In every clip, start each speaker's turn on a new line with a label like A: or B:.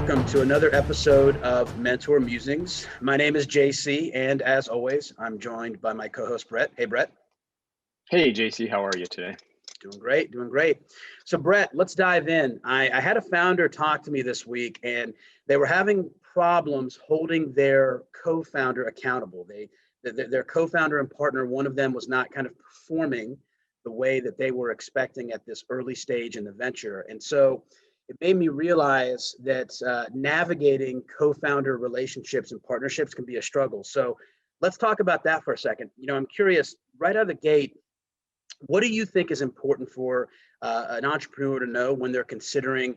A: welcome to another episode of Mentor Musings. My name is JC, and as always, I'm joined by my co-host, Brett. Hey, Brett.
B: Hey, JC, how are you today?
A: Doing great, doing great. So, Brett, let's dive in. I had a founder talk to me this week, and they were having problems holding their co-founder accountable. Their co-founder and partner, one of them was not kind of performing the way that they were expecting at this early stage in the venture. And so it made me realize that navigating co-founder relationships and partnerships can be a struggle. So let's talk about that for a second. I'm curious, right out of the gate, what do you think is important for an entrepreneur to know when they're considering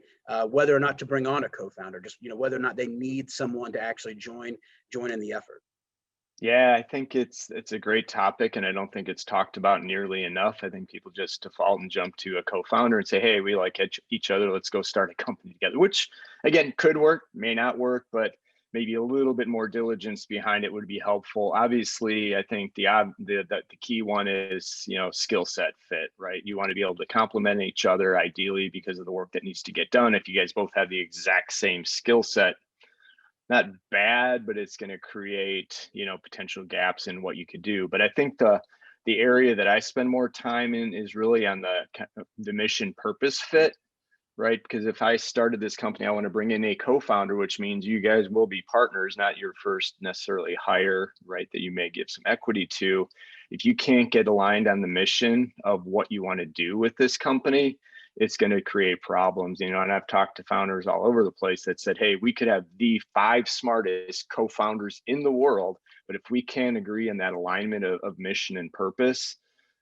A: whether or not to bring on a co-founder, just whether or not they need someone to actually join in the effort?
B: Yeah, I think it's a great topic, and I don't think it's talked about nearly enough. I think people just default and jump to a co-founder and say, hey, we like each other, let's go start a company together, which again could work, may not work, but maybe a little bit more diligence behind it would be helpful. Obviously, I think the key one is skill set fit, right? You want to be able to complement each other ideally because of the work that needs to get done. If you guys both have the exact same skill set, not bad, but it's going to create potential gaps in what you could do. But I think the area that I spend more time in is really on the mission purpose fit, right? Because if I started this company, I want to bring in a co-founder, which means you guys will be partners, not your first necessarily hire, right? That you may give some equity to. If you can't get aligned on the mission of what you want to do with this company, it's going to create problems, and I've talked to founders all over the place that said, hey, we could have the 5 smartest co-founders in the world, but if we can't agree on that alignment of mission and purpose,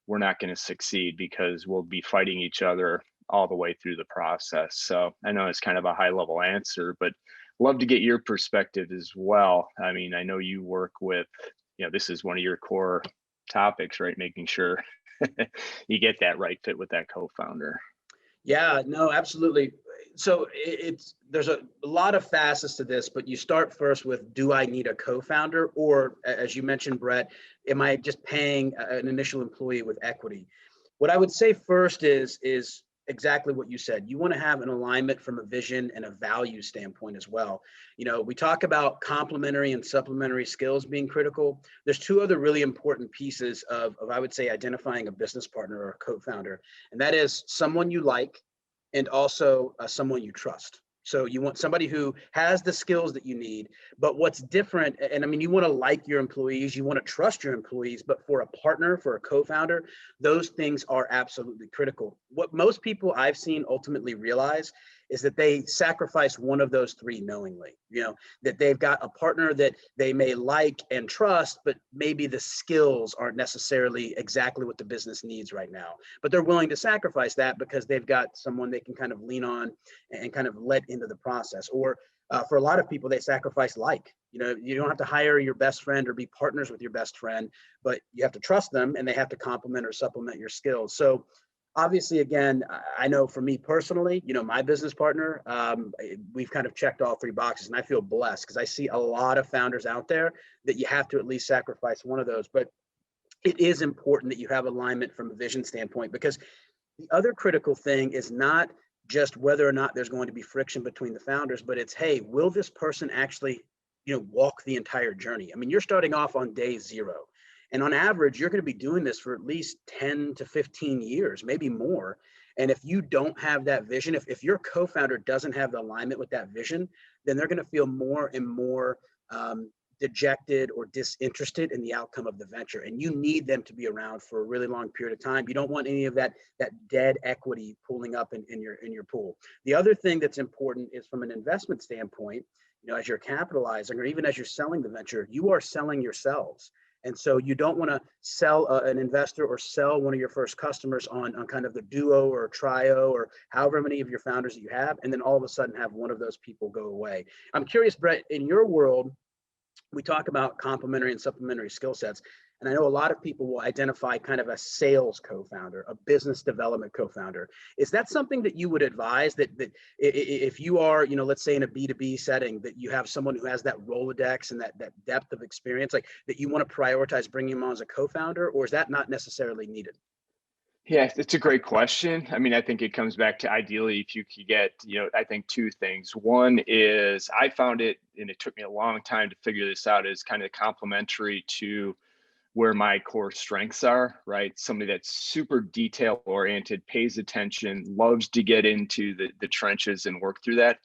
B: we're not going to succeed because we'll be fighting each other all the way through the process. So I know it's kind of a high level answer, but love to get your perspective as well. I mean, I know you work with, this is one of your core topics, right? Making sure you get that right fit with that co-founder.
A: Yeah, no, absolutely. So there's a lot of facets to this, but you start first with, do I need a co-founder? Or as you mentioned, Brett, am I just paying an initial employee with equity? What I would say first is exactly what you said. You want to have an alignment from a vision and a value standpoint as well. We talk about complementary and supplementary skills being critical. There's 2 other really important pieces of I would say, identifying a business partner or a co-founder, and that is someone you like and also someone you trust. So you want somebody who has the skills that you need, but what's different, and I mean, you want to like your employees, you want to trust your employees, but for a partner, for a co-founder, those things are absolutely critical. What most people I've seen ultimately realize is that they sacrifice one of those 3 knowingly, that they've got a partner that they may like and trust, but maybe the skills aren't necessarily exactly what the business needs right now, but they're willing to sacrifice that because they've got someone they can kind of lean on and kind of let into the process. Or for a lot of people, they sacrifice you don't have to hire your best friend or be partners with your best friend, but you have to trust them and they have to complement or supplement your skills. So obviously, again, I know for me personally, my business partner, we've kind of checked all 3 boxes, and I feel blessed because I see a lot of founders out there that you have to at least sacrifice one of those. But it is important that you have alignment from a vision standpoint, because the other critical thing is not just whether or not there's going to be friction between the founders, but it's, hey, will this person actually, walk the entire journey? I mean, you're starting off on day 0. And on average, you're going to be doing this for at least 10 to 15 years, maybe more. And if you don't have that vision, if your co-founder doesn't have the alignment with that vision, then they're going to feel more and more dejected or disinterested in the outcome of the venture. And you need them to be around for a really long period of time. You don't want any of that dead equity pulling up in your pool. The other thing that's important is from an investment standpoint, as you're capitalizing or even as you're selling the venture, you are selling yourselves. And so you don't want to sell an investor or sell one of your first customers on kind of the duo or trio or however many of your founders that you have, and then all of a sudden have one of those people go away. I'm curious, Brett, in your world, we talk about complementary and supplementary skill sets. And I know a lot of people will identify kind of a sales co-founder, a business development co-founder. Is that something that you would advise that if you are, let's say in a B2B setting, that you have someone who has that Rolodex and that depth of experience, like that you want to prioritize bringing them on as a co-founder, or is that not necessarily needed?
B: Yeah, it's a great question. I mean, I think it comes back to ideally if you could get, I think two things. One is I found it, and it took me a long time to figure this out, is kind of complementary to where my core strengths are, right? Somebody that's super detail oriented, pays attention, loves to get into the trenches and work through that.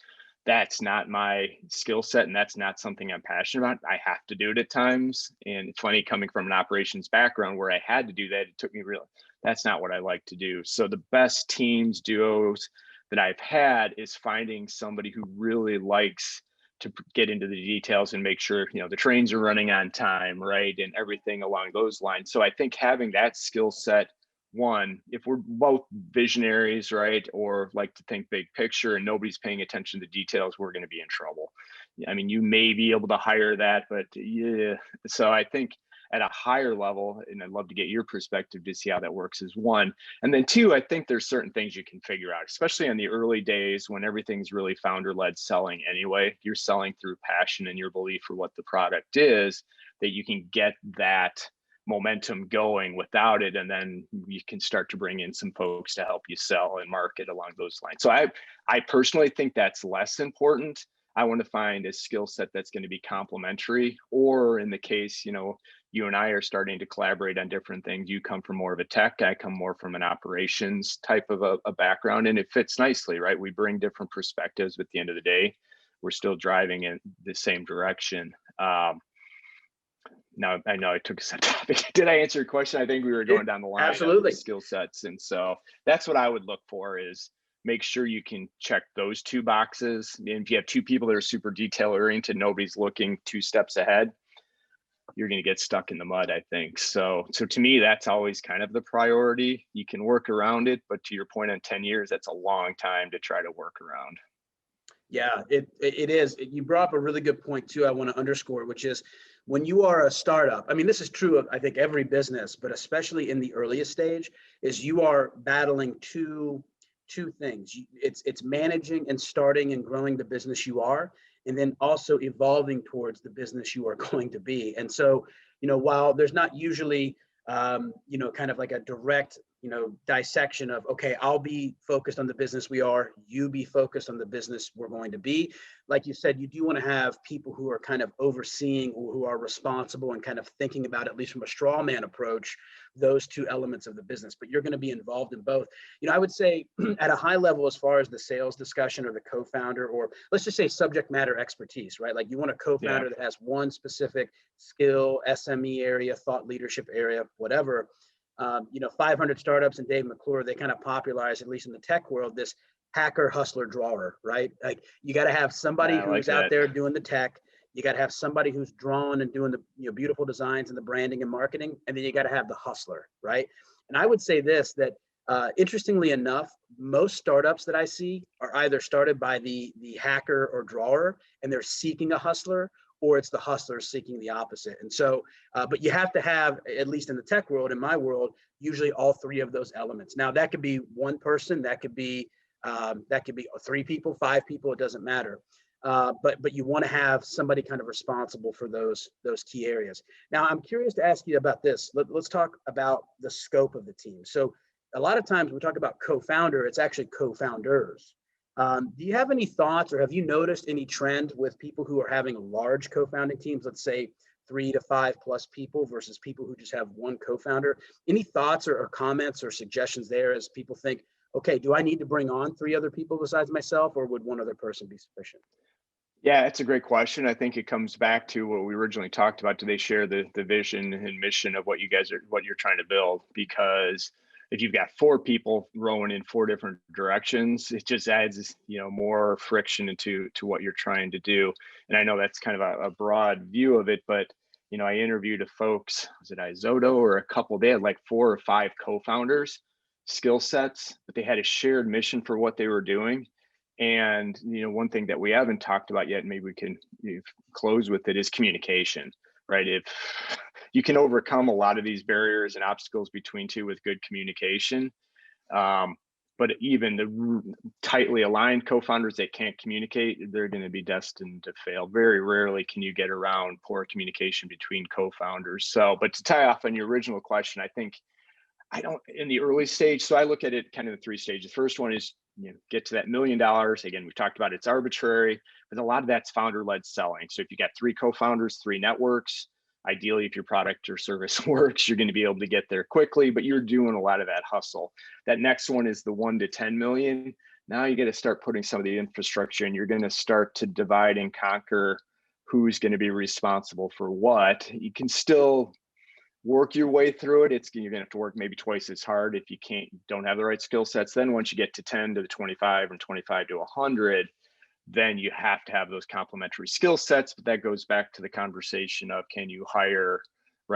B: That's not my skill set, and that's not something I'm passionate about. I have to do it at times. And it's funny, coming from an operations background where I had to do that, it took me real, that's not what I like to do. So the best teams, duos that I've had is finding somebody who really likes to get into the details and make sure, the trains are running on time, right? And everything along those lines. So I think having that skill set, one, if we're both visionaries, right, or like to think big picture and nobody's paying attention to details, we're going to be in trouble. I mean, you may be able to hire that, but yeah. So I think at a higher level, and I'd love to get your perspective to see how that works, is one. And then two, I think there's certain things you can figure out, especially in the early days when everything's really founder-led selling anyway. You're selling through passion and your belief for what the product is, that you can get that momentum going without it, and then you can start to bring in some folks to help you sell and market along those lines. So I personally think that's less important. I want to find a skill set that's going to be complementary, or in the case, you and I are starting to collaborate on different things. You come from more of a tech, I come more from an operations type of a background, and it fits nicely, right? We bring different perspectives, but at the end of the day, we're still driving in the same direction. Now, I know I took us off topic. Did I answer your question? I think we were going down the line
A: Absolutely.
B: of skill sets. And so that's what I would look for, is make sure you can check those two boxes. And if you have two people that are super detail oriented, nobody's looking 2 steps ahead, you're going to get stuck in the mud, I think. So to me, that's always kind of the priority. You can work around it, but to your point on 10 years, that's a long time to try to work around.
A: Yeah, it is. You brought up a really good point too. I want to underscore, which is when you are a startup, I mean, this is true of, I think, every business, but especially in the earliest stage, is you are battling two things. It's managing and starting and growing the business you are, and then also evolving towards the business you are going to be. And so, while there's not usually, kind of like a direct, dissection of, okay, I'll be focused on the business we are, you be focused on the business we're going to be. Like you said, you do want to have people who are kind of overseeing, or who are responsible and kind of thinking about, at least from a straw man approach, those two elements of the business, but you're going to be involved in both. I would say at a high level, as far as the sales discussion or the co-founder, or let's just say subject matter expertise, right? Like you want a co-founder that has one specific skill, SME area, thought leadership area, whatever. 500 startups and Dave McClure, they kind of popularized, at least in the tech world, this hacker, hustler, drawer, right? Like you got to have somebody who's out there doing the tech. You got to have somebody who's drawn and doing the beautiful designs and the branding and marketing. And then you got to have the hustler, right? And I would say this, that interestingly enough, most startups that I see are either started by the hacker or drawer, and they're seeking a hustler, or it's the hustler seeking the opposite. And so, but you have to have, at least in the tech world, in my world, usually all three of those elements. Now that could be one person, that could be 3 people, 5 people, it doesn't matter. But you want to have somebody kind of responsible for those key areas. Now, I'm curious to ask you about this. Let's talk about the scope of the team. So a lot of times we talk about co-founder, it's actually co-founders. Do you have any thoughts, or have you noticed any trend with people who are having large co-founding teams, let's say 3 to 5 plus people versus people who just have one co-founder? Any thoughts or comments or suggestions there, as people think, okay, do I need to bring on 3 other people besides myself, or would one other person be sufficient?
B: Yeah, it's a great question. I think it comes back to what we originally talked about. Do they share the vision and mission of what you're trying to build? Because if you've got 4 people rowing in 4 different directions, it just adds, more friction into what you're trying to do. And I know that's kind of a broad view of it, but I interviewed a folks, was it Isoto or a couple? They had like 4 or 5 co-founders, skill sets, but they had a shared mission for what they were doing. And one thing that we haven't talked about yet, maybe we can close with it, is communication, right? If you can overcome a lot of these barriers and obstacles between 2 with good communication, but even the tightly aligned co-founders that can't communicate, they're going to be destined to fail. Very rarely can you get around poor communication between co-founders. So, but to tie off on your original question, I think I don't, in the early stage, so I look at it kind of in 3 stages. First one is, get to that $1 million. Again, we've talked about it's arbitrary, but a lot of that's founder-led selling. So if you got 3 co-founders, 3 networks, ideally, if your product or service works, you're going to be able to get there quickly, but you're doing a lot of that hustle. That next one is the 1 to 10 million. Now you got to start putting some of the infrastructure, and you're going to start to divide and conquer who's going to be responsible for what. You can still work your way through it. You're gonna have to work maybe twice as hard if you don't have the right skill sets. Then once you get to 10 to 25 and 25 to 100, then you have to have those complementary skill sets. But that goes back to the conversation of, can you hire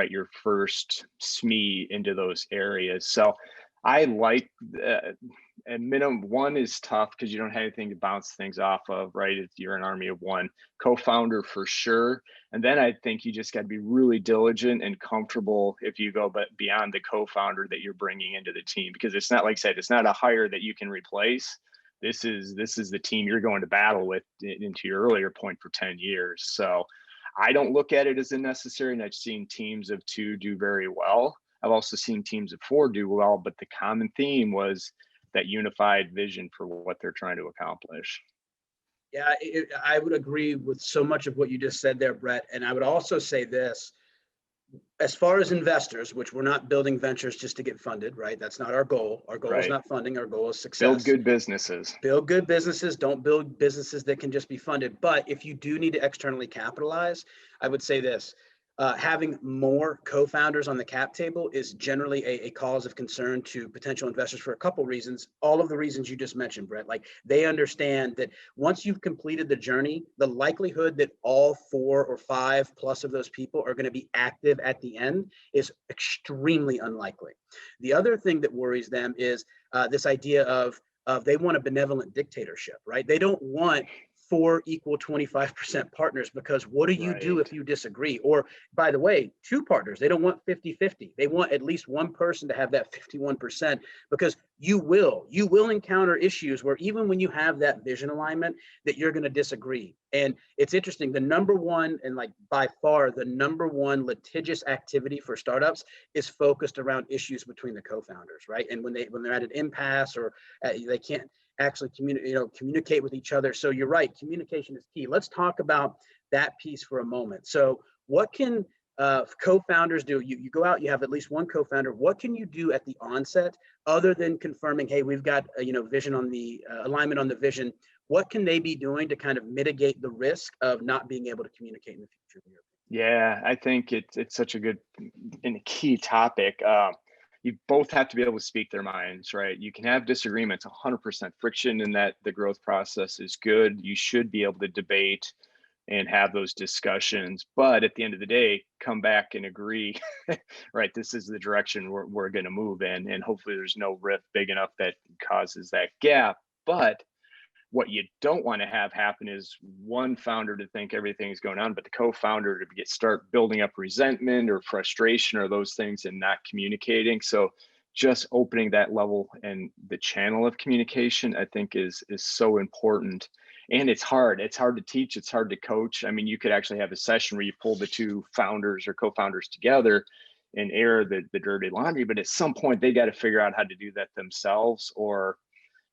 B: your first SME into those areas? So I like a minimum. 1 is tough because you don't have anything to bounce things off of, right? You're an army of 1. Co-founder for sure. And then I think you just got to be really diligent and comfortable if you go beyond the co-founder that you're bringing into the team, because it's not, like I said, it's not a hire that you can replace. This is the team you're going to battle with, into your earlier point, for 10 years. So I don't look at it as unnecessary, and I've seen teams of 2 do very well. I've also seen teams of 4 do well, but the common theme was that unified vision for what they're trying to accomplish.
A: Yeah, I would agree with so much of what you just said there, Brett. And I would also say this, as far as investors, which we're not building ventures just to get funded, right? That's not our goal. Our goal is not funding. Our goal is success.
B: Build good businesses.
A: Build good businesses. Don't build businesses that can just be funded. But if you do need to externally capitalize, I would say this. Having more co-founders on the cap table is generally a cause of concern to potential investors for a couple reasons. All of the reasons you just mentioned, Brett. Like, they understand that once you've completed the journey, the likelihood that all 4 or 5 plus of those people are going to be active at the end is extremely unlikely. The other thing that worries them is this idea of they want a benevolent dictatorship, right? They don't want 4 equal 25% partners, because what do you do if you disagree? Or, by the way, 2 partners, they don't want 50-50. They want at least one person to have that 51%, because you will encounter issues where, even when you have that vision alignment, that you're going to disagree. And it's interesting, the number one, and like by far the number one litigious activity for startups is focused around issues between the co-founders, right? And when they're at an impasse, or they can't actually communicate with each other. So you're right, communication is key. Let's talk about that piece for a moment. So what can co-founders do? You go out, you have at least one co-founder. What can you do at the onset other than confirming, hey, we've got vision on the alignment on the vision? What can they be doing to kind of mitigate the risk of not being able to communicate in the future?
B: Yeah, I think it's such a good and a key topic. You both have to be able to speak their minds, right? You can have disagreements. 100% friction in that the growth process is good. You should be able to debate and have those discussions, but at the end of the day, come back and agree, right? This is the direction we're going to move in, and hopefully there's no rift big enough that causes that gap. But what you don't want to have happen is one founder to think everything's going on, but the co-founder to start building up resentment or frustration or those things and not communicating. So just opening that level and the channel of communication, I think is so important. And it's hard. It's hard to teach. It's hard to coach. I mean, you could actually have a session where you pull the 2 founders or co-founders together and air the dirty laundry, but at some point they got to figure out how to do that themselves. Or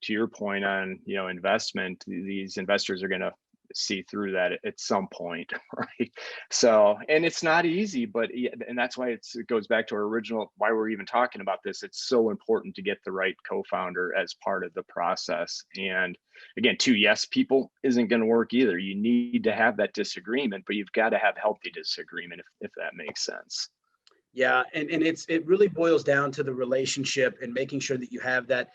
B: to your point on investment, these investors are going to see through that at some point, right? So, and it's not easy, but and that's why it goes back to our original, why we're even talking about this. It's so important to get the right co-founder as part of the process. And again, 2 yes people isn't going to work either. You need to have that disagreement, but you've got to have healthy disagreement, if that makes sense.
A: Yeah, and it really boils down to the relationship and making sure that you have that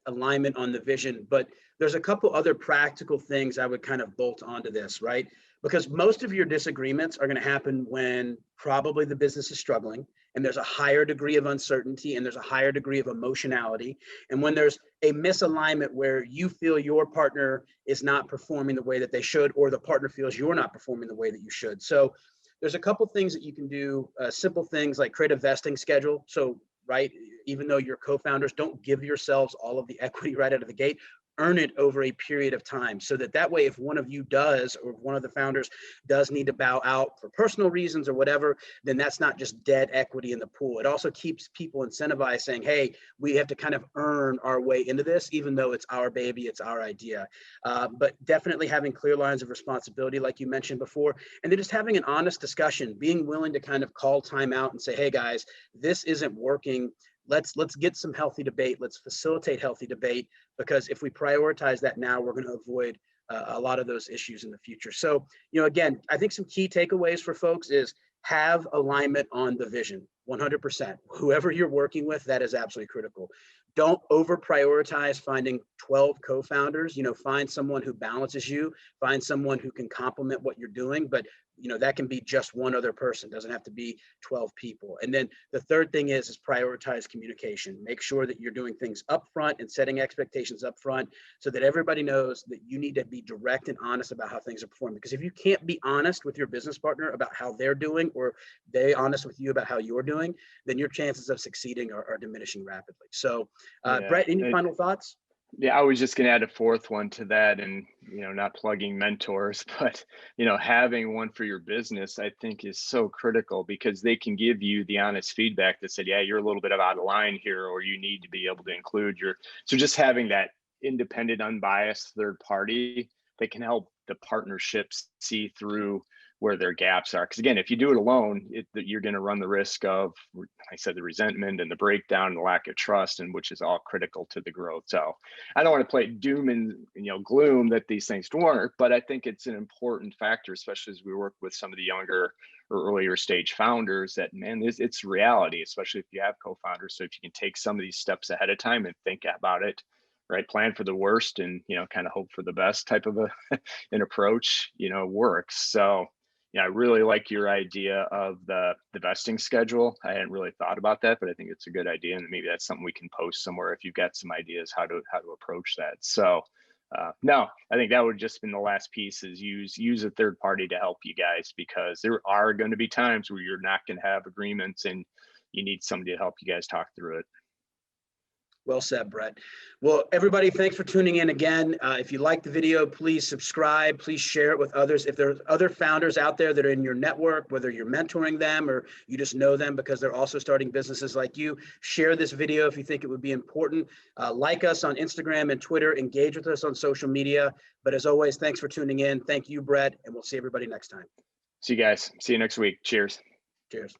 A: alignment on the vision. But there's a couple other practical things I would kind of bolt onto this, right? Because most of your disagreements are going to happen when probably the business is struggling, and there's a higher degree of uncertainty, and there's a higher degree of emotionality. And when there's a misalignment where you feel your partner is not performing the way that they should, or the partner feels you're not performing the way that you should. So there's a couple things that you can do, simple things like create a vesting schedule. So, right, even though you're co-founders, don't give yourselves all of the equity right out of the gate. earn it over a period of time, so that way, if one of you does, or one of the founders does need to bow out for personal reasons or whatever, then that's not just dead equity in the pool. It also keeps people incentivized, saying, hey, we have to kind of earn our way into this, even though it's our baby, it's our idea. But definitely having clear lines of responsibility, like you mentioned before, and then just having an honest discussion, being willing to kind of call time out and say, hey guys, this isn't working. Let's get some healthy debate. Let's facilitate healthy debate, because if we prioritize that now, we're going to avoid a lot of those issues in the future. So, again, I think some key takeaways for folks is have alignment on the vision, 100%. Whoever you're working with, that is absolutely critical. Don't over prioritize finding 12 co-founders. Find someone who balances you, find someone who can complement what you're doing, but that can be just one other person. It doesn't have to be 12 people. And then the third thing is prioritize communication. Make sure that you're doing things up front and setting expectations up front, so that everybody knows that you need to be direct and honest about how things are performing. Because if you can't be honest with your business partner about how they're doing, or they honest with you about how you're doing, then your chances of succeeding are diminishing rapidly. So, Brett, any final thoughts?
B: Yeah, I was just going to add a fourth one to that, and not plugging mentors, but having one for your business, I think, is so critical, because they can give you the honest feedback that said, yeah, you're a little bit out of line here, or you need to be able to include so just having that independent, unbiased third party that can help the partnerships see through where their gaps are. Because again, if you do it alone, you're going to run the risk of, like I said, the resentment and the breakdown and the lack of trust, and which is all critical to the growth. So I don't want to play doom and gloom that these things don't work, but I think it's an important factor, especially as we work with some of the younger or earlier stage founders, that, man, it's reality, especially if you have co-founders. So if you can take some of these steps ahead of time and think about it, right, plan for the worst and kind of hope for the best type of an approach, works. So yeah, I really like your idea of the vesting schedule. I hadn't really thought about that, but I think it's a good idea, and maybe that's something we can post somewhere if you've got some ideas how to approach that. So no, I think that would just been the last piece, is use a third party to help you guys, because there are going to be times where you're not going to have agreements and you need somebody to help you guys talk through it.
A: Well said, Brett. Well, everybody, thanks for tuning in again. If you like the video, please subscribe. Please share it with others. If there's other founders out there that are in your network, whether you're mentoring them or you just know them because they're also starting businesses like you, share this video if you think it would be important. Like us on Instagram and Twitter. Engage with us on social media. But as always, thanks for tuning in. Thank you, Brett, and we'll see everybody next time.
B: See you guys. See you next week. Cheers.
A: Cheers.